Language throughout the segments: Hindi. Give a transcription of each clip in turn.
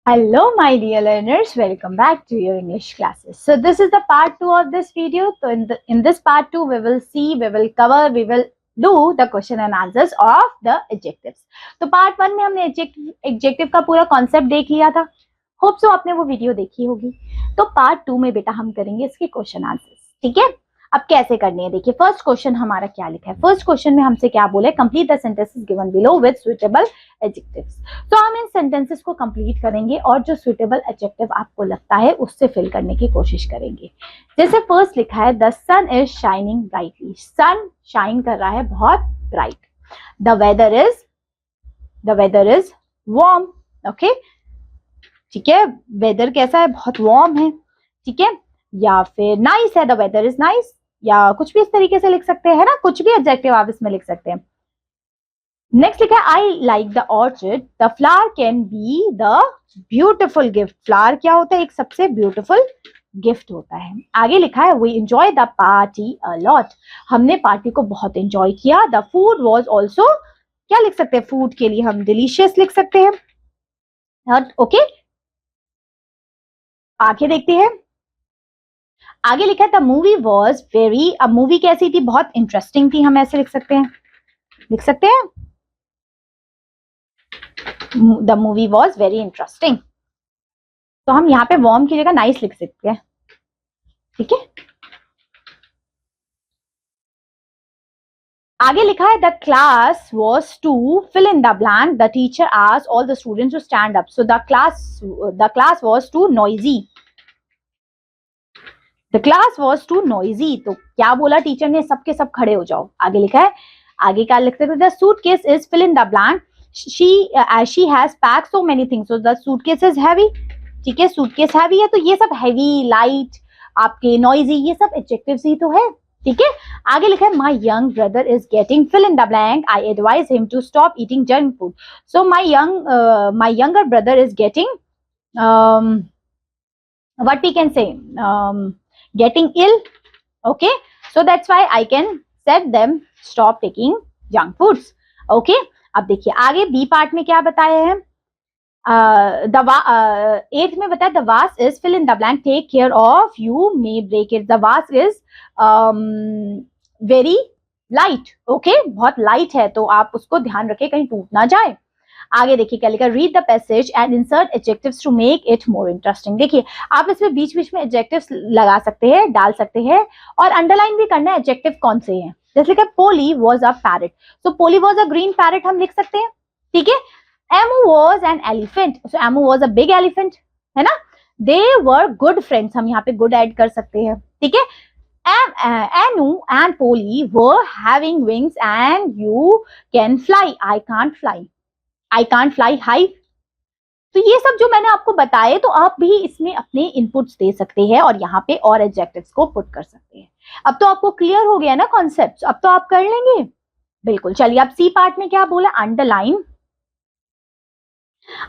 Hello, my dear learners. Welcome back to your English classes. So this is the part 2 of this video. So in this part 2, we will do the question and answers of the adjectives. तो part 1 में हमने adjective का पूरा concept देख लिया था. Hope so आपने वो video देखी होगी. तो part 2 में बेटा हम करेंगे इसके question answers. ठीक है? अब कैसे करनी है देखिए. फर्स्ट क्वेश्चन हमारा क्या लिखा है. फर्स्ट क्वेश्चन में हमसे क्या बोले, complete the sentences given below with suitable adjectives. तो हम इन सेंटेंसेस को कंप्लीट करेंगे और जो सुइटेबल एडजेक्टिव आपको लगता है उससे फिल करने की कोशिश करेंगे. जैसे फर्स्ट लिखा है the sun is shining brightly. Sun shine कर रहा है बहुत bright. The weather is warm. Okay, ठीक है, वेदर कैसा है, बहुत वार्म है. ठीक है, या फिर नाइस है, द वेदर इज नाइस, या कुछ भी इस तरीके से लिख सकते हैं ना, कुछ भी एडजेक्टिव आप इसमें लिख सकते हैं. नेक्स्ट लिखा है I like the orchid. The flower can be the beautiful gift. Flower क्या होता है, एक सबसे ब्यूटिफुल गिफ्ट होता है. आगे लिखा है we enjoy the party a lot. हमने पार्टी को बहुत एंजॉय किया. द फूड वाज ऑल्सो, क्या लिख सकते हैं, फूड के लिए हम डिलीशियस लिख सकते हैं. ओके, आगे देखते हैं. आगे लिखा है द मूवी वॉज वेरी. अब मूवी कैसी थी, बहुत इंटरेस्टिंग थी, हम ऐसे लिख सकते हैं. The movie was very interesting. तो हम यहाँ पे वार्म की जगह नाइस लिख सकते हैं. ठीक है, आगे लिखा है the class was too fill in the blank. The teacher asked all the students to stand up. So the class was too noisy. The class was too noisy. तो क्या बोला टीचर ने, सबके सब खड़े हो जाओ. आगे लिखा है, आगे क्या लिखते थे, the suitcase is fill in the blank. She has packed so many things. So the suitcase is heavy. ठीक है, सूटकेस हैवी है, तो ये सब हैवी, लाइट, आपके नॉइजी, ये सब एडजेक्टिव्स ही तो है. ठीक है, आगे लिखा है my young brother is getting fill in the blank. I advise him to stop eating junk food. So my younger brother is getting what we can say, getting ill. Okay, so that's why I can set them stop taking junk foods. Okay, अब देखिए आगे बी पार्ट में क्या बताया है. एथ में बताया the vase is fill in the blank. Take care of, you may break it. The vase is very light. Okay, बहुत लाइट है, तो आप उसको ध्यान रखें कहीं टूट ना जाए. आगे देखिए क्या लिखा, read the passage and insert adjectives to make it more interesting. देखिए आप इसमें बीच बीच में एडजेक्टिव्स लगा सकते हैं, डाल सकते हैं, और अंडरलाइन भी करना है एडजेक्टिव कौन से हैं. जैसे लिखा Polly was a parrot. So Polly was a green parrot हम लिख सकते हैं. ठीक है, Emu was an elephant. So Emu was a big elephant, है ना. दे वर गुड फ्रेंड्स, हम यहाँ पे गुड ऐड कर सकते हैं. ठीक है, Anu and Polly were having wings and you can fly. I can't fly. I can't fly high. तो ये सब जो मैंने आपको बताए, तो आप भी इसमें अपने इनपुट्स दे सकते हैं और यहाँ पे और एडजेक्टिव्स को पुट कर सकते हैं. अब तो आपको क्लियर हो गया ना कॉन्सेप्ट, अब तो आप कर लेंगे. बिल्कुल, चलिए अब सी पार्ट में क्या बोला, underline.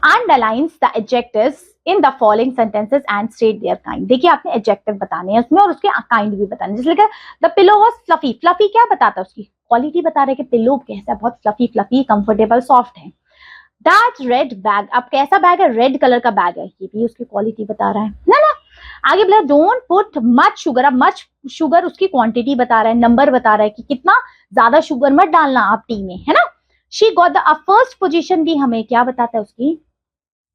Underlines the adjectives in the following sentences and state their kind. देखिए आपने एडजेक्टिव बताने हैं उसमें और उसके काइंड भी बताने. जैसे लिखा the pillow was fluffy. Fluffy क्या बताता है, उसकी क्वालिटी बता रहे कि पिलो कैसा, बहुत फ्लफी फ्लफी, कंफर्टेबल, सॉफ्ट है. दैट रेड बैग, अब कैसा बैग है, रेड कलर का बैग है, ये भी उसकी क्वालिटी बता रहा है ना. आगे बोला डोंट पुट मच शुगर. अब मच शुगर उसकी क्वांटिटी बता रहा है, नंबर बता रहा है कि कितना ज्यादा शुगर मत डालना आप टी में, है ना. She got the first position भी हमें क्या बताता है, उसकी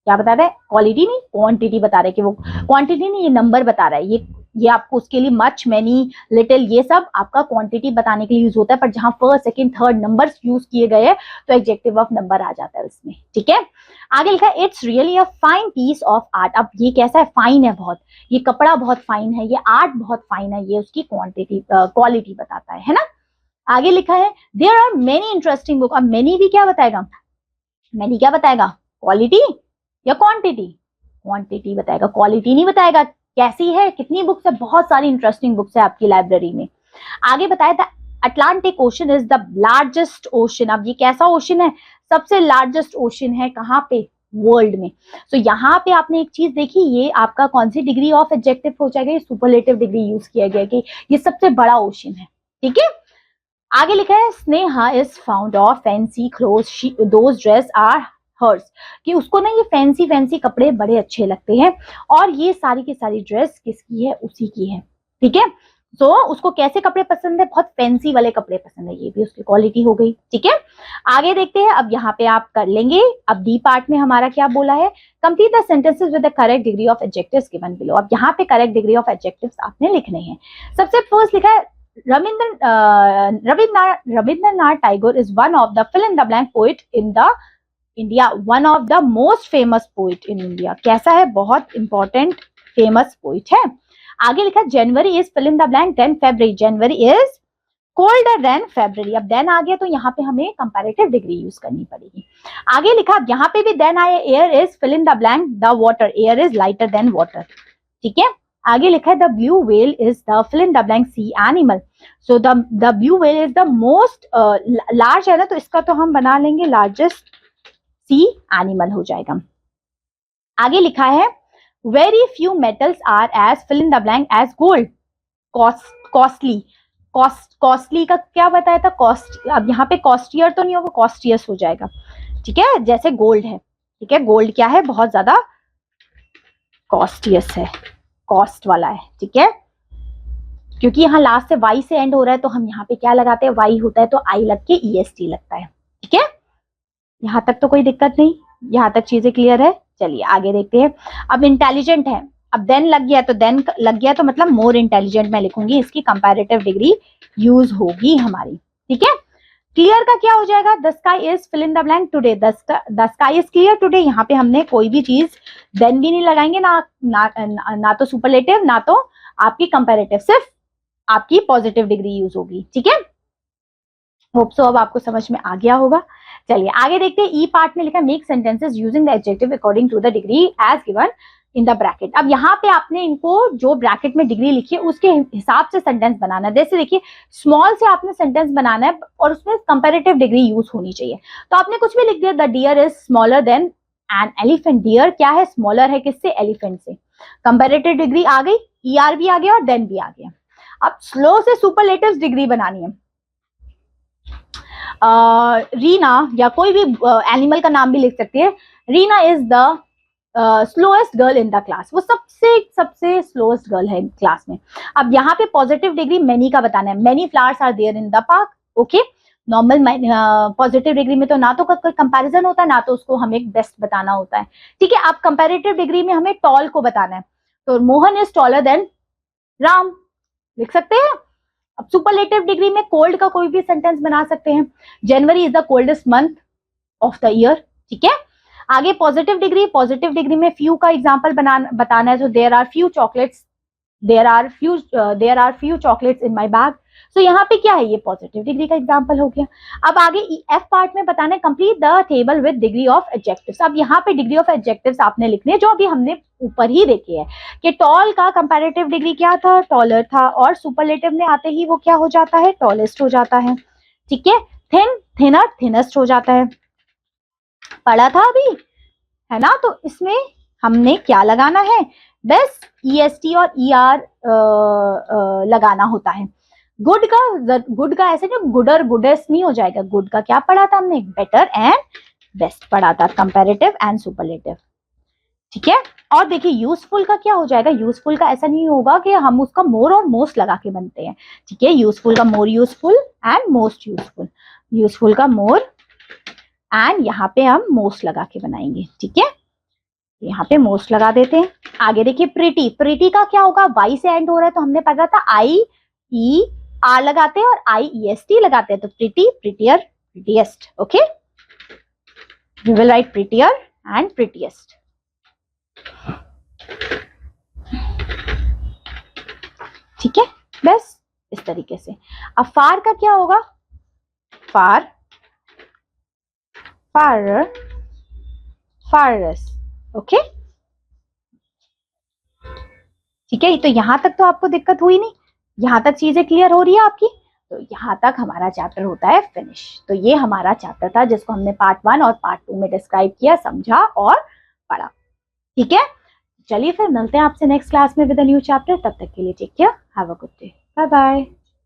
क्या बताता है, क्वालिटी नहीं क्वांटिटी बता रहा है, कि वो क्वांटिटी नहीं, ये नंबर बता रहा है. ये आपको उसके लिए मच, मैनी, लिटिल, ये सब आपका क्वांटिटी बताने के लिए यूज होता है. पर जहां first second third numbers use किए गए हैं तो एडजेक्टिव ऑफ नंबर आ जाता है उसमें. ठीक है, आगे लिखा है it's really a fine piece of art. अब ये कैसा है, फाइन है बहुत, ये कपड़ा बहुत फाइन है, ये आर्ट बहुत फाइन है, ये उसकी क्वालिटी बताता है ना. आगे लिखा है there are many interesting book. अब मेनी भी क्या बताएगा, मेनी क्या बताएगा, क्वालिटी या क्वांटिटी, क्वांटिटी बताएगा, क्वालिटी नहीं बताएगा. कैसी है, कितनी बुक्स है, बहुत सारी इंटरेस्टिंग बुक्स है आपकी लाइब्रेरी में. आगे बताया था Atlantic ocean is the largest ocean. अब ये कैसा ओशन है, सबसे लार्जेस्ट ओशन है, कहाँ पे, वर्ल्ड में. तो यहाँ पे आपने एक चीज देखी, ये आपका कौन सी डिग्री ऑफ एडजेक्टिव हो जाएगा, ये सुपरलेटिव डिग्री यूज किया गया कि ये सबसे बड़ा ओशन है. ठीक है, आगे लिखा है Sneha is found of fancy clothes. Those dress are hers, कि उसको ना ये फैंसी फैंसी कपड़े बड़े अच्छे लगते हैं और ये सारी की सारी ड्रेस किसकी है, उसी की है, ठीक है। तो उसको कैसे कपड़े पसंद है, बहुत फैंसी वाले कपड़े पसंद है, ये भी उसकी क्वालिटी हो गई, ठीक है। आगे देखते हैं, अब यहाँ पे आप कर लेंगे। अब डी पार्ट में हमारा क्या बोला है, complete the sentences with the correct degree of adjectives given below. अब यहाँ पे करेक्ट डिग्री ऑफ एडजेक्टिव्स आपने लिखने हैं। सबसे फर्स्ट लिखा है Rabindranath Tagore is one of the fill in the blank poet in the India, one of the most famous poet in India. कैसा है, बहुत इंपॉर्टेंट फेमस पोइट है। आगे लिखा January is fill in the blank than February, January is colder than February. अब देन आ गया तो यहाँ पे हमें कंपैरेटिव डिग्री यूज करनी पड़ेगी। आगे लिखा, अब यहाँ पे भी देन आया, air is fill in the blank the water, air is lighter than water, ठीक है। आगे लिखा है the blue whale is the fill in the blank sea animal, so the blue whale is the most large है ना, तो इसका तो हम बना लेंगे लार्जेस्ट सी एनिमल हो जाएगा। आगे लिखा है very few metals are as fill in the blank as gold, costly, costly का क्या बताया था, कॉस्ट। अब यहाँ पे कॉस्टियर तो नहीं होगा, कॉस्टियस हो जाएगा, ठीक है, जैसे गोल्ड है, ठीक है। गोल्ड क्या है, बहुत ज्यादा कॉस्टियस है, कॉस्ट वाला है, ठीक है। क्योंकि यहाँ लास्ट से वाई से एंड हो रहा है तो हम यहाँ पे क्या लगाते हैं, वाई होता है तो आई लग के ईएसटी लगता है, ठीक है। यहाँ तक तो कोई दिक्कत नहीं, यहाँ तक चीजें क्लियर है। चलिए आगे देखते हैं। अब इंटेलिजेंट है, अब देन लग गया तो देन लग गया तो मतलब मोर इंटेलिजेंट मैं लिखूंगी, इसकी कंपैरेटिव डिग्री यूज होगी हमारी, ठीक है। क्लियर का क्या हो जाएगा, the sky is fill in the blank today, the sky is clear today. यहाँ पे हमने कोई भी चीज देन भी नहीं लगाएंगे, ना तो सुपरलेटिव ना तो आपकी कंपैरेटिव, सिर्फ आपकी पॉजिटिव डिग्री यूज होगी, ठीक है। होप सो अब आपको समझ में आ गया होगा। चलिए आगे देखते हैं। ई पार्ट में लिखा make sentences using the adjective according to the degree as given in the bracket. अब यहाँ पे आपने इनको जो ब्रैकेट में डिग्री लिखी है उसके हिसाब से सेंटेंस बनाना है। जैसे देखिए स्मॉल से आपने सेंटेंस बनाना है और उसमें कंपैरेटिव डिग्री यूज होनी चाहिए, तो आपने कुछ भी लिख दिया, the deer is smaller than an elephant. Deer क्या है, स्मॉलर है किससे, एलिफेंट से। कंपैरेटिव डिग्री आ गई, ईआर भी आ गया और देन भी आ गया। अब स्लो से सुपरलेटिव डिग्री बनानी है। रीना या कोई भी एनिमल का नाम भी लिख सकती है। Reena is the slowest girl in the class, वो सबसे स्लोएस्ट गर्ल है क्लास में। अब यहाँ पे पॉजिटिव डिग्री मैनी का बताना है। Many flowers are there in the park, okay. Normal positive degree में तो ना तो कोई कंपैरिजन होता है ना तो उसको हमें बेस्ट बताना होता है, ठीक है। अब कंपैरेटिव डिग्री में हमें टॉल को बताना है, तो Mohan is taller than Ram लिख सकते हैं। अब सुपरलेटिव डिग्री में कोल्ड का कोई भी सेंटेंस बना सकते हैं। January is the coldest month of the year, ठीक है। आगे पॉजिटिव डिग्री में फ्यू का एग्जांपल बताना है। तो there are few chocolates in my bag. So यहाँ पे क्या है, ये पॉजिटिव डिग्री का एग्जांपल हो गया। अब आगे एफ पार्ट में बताना है complete the table with degree of adjectives. अब यहाँ पे डिग्री ऑफ एडजेक्टिव्स आपने लिखने जो अभी हमने ऊपर ही देखे हैं कि टॉल का कंपैरेटिव डिग्री क्या था, टॉलर था, और सुपरलेटिव में आते ही वो क्या हो जाता है, टॉलेस्ट हो जाता है, ठीक है। थिन, थिनर, थिनेस्ट हो जाता है, पढ़ा था अभी है ना। तो इसमें हमने क्या लगाना है, बेस्ट ईएसटी और ईआर लगाना होता है। गुड का ऐसे जो गुडर गुडेस्ट नहीं हो जाएगा। गुड का क्या पढ़ा था हमने, बेटर एंड बेस्ट पढ़ा था, कंपैरेटिव एंड सुपरलेटिव, ठीक है। और देखिए यूजफुल का क्या हो जाएगा, यूजफुल का ऐसा नहीं होगा कि हम उसका मोर और मोस्ट लगा के बनते हैं, ठीक है। यूजफुल का more useful and most useful, useful का मोर एंड यहाँ पे हम मोस्ट लगा के बनाएंगे, ठीक है। यहाँ पे मोस्ट लगा देते हैं। आगे देखिए प्रिटी, प्रिटी का क्या होगा, वाई से एंड हो रहा है तो हमने पढ़ा था आई ई आर लगाते हैं और आई ई एस टी लगाते हैं, तो pretty, prettier, prettiest, okay. We will write prettier and prettiest, ठीक है। बस इस तरीके से। अब फार का क्या होगा, फार, फारर, फारस, ओके, ठीक है। तो यहां तक तो आपको दिक्कत हुई नहीं, यहां तक चीजें क्लियर हो रही है आपकी, तो यहां तक हमारा चैप्टर होता है फिनिश। तो ये हमारा चैप्टर था जिसको हमने पार्ट 1 और पार्ट 2 में डिस्क्राइब किया, समझा और पढ़ा, ठीक है। चलिए फिर मिलते हैं आपसे नेक्स्ट क्लास में विद अ न्यू चैप्टर। तब तक के लिए take care, have a good day, bye bye.